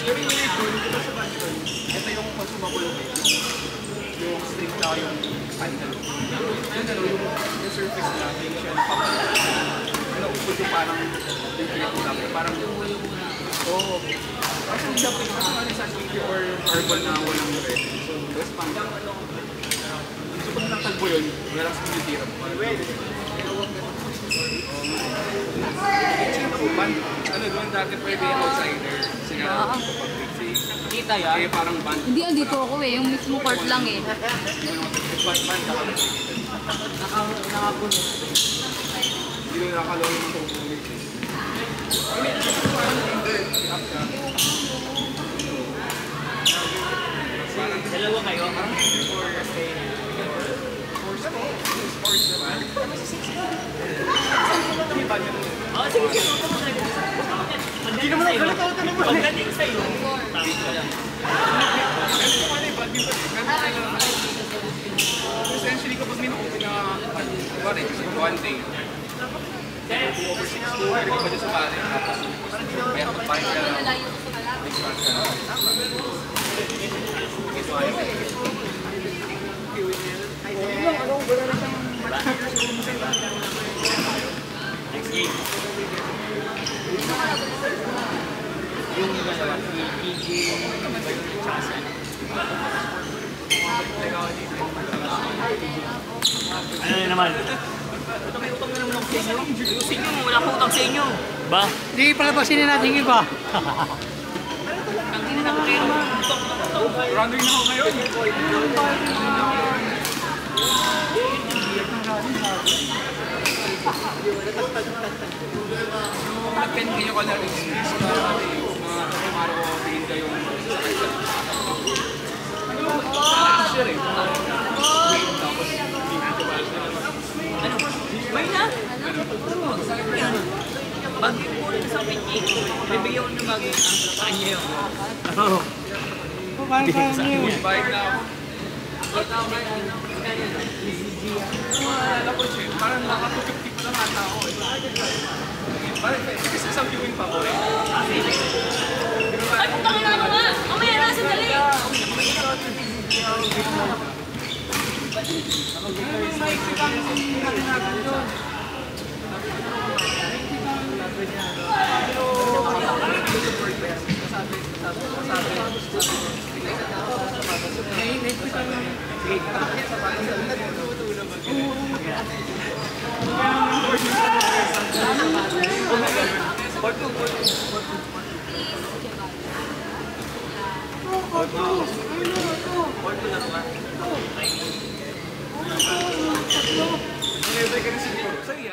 Pero yung ito, dito sa Banton, ito yung consumable yung strip na yung handle. Yung ano, yung surface na, yung siya naupod yung parang yung pinag-usap. Parang oo. Kasi hindi dapat yung sa sticky or herbal na walang red. So, best pang. So, pag natagbo yun, wala lang sa pinitira mo. Ano doon dati pwede outsider. Kasi nga, kita yan. Eh, parang band. Hindi, andito ako eh. Yung mismo court lang eh. Band ka kami. Nakapuno. Hindi na nakalolo ng tungkol. Dalawa kayo? Sports naman. Oo, sige, sige. Hindi naman ako galit naman. Pagdating sa'yo, tapos ko lang. Essentially, kapag may nakuha na one day, over 6 to, pwede ka ba dyan sa pare? Kaya magpahin ka lang. Next game. Yung dalawa, si PG, Chasan. Ano na naman? May utang na naman ako sa inyo. Ayusin nyo, wala akong utang sa inyo. Ba? Hindi, palabasin na natin iba. Ang hindi na kayo naman. Running na ako ngayon. Nag-pen kayo ko na rin mga kumaro ko tingin kayo sure eh. Ano? May na? Pag ipunin sa pinyik, bibigyan ko ng bagay ang kanya yun. Oo. Paano kaya niyo? Bike na ako. Parang nakatutupti pa lang ata ako eh. Parang kasi isang viewing pa ko eh. Ay, putang ina mo nga! Mamaya na, sandali!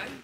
Ano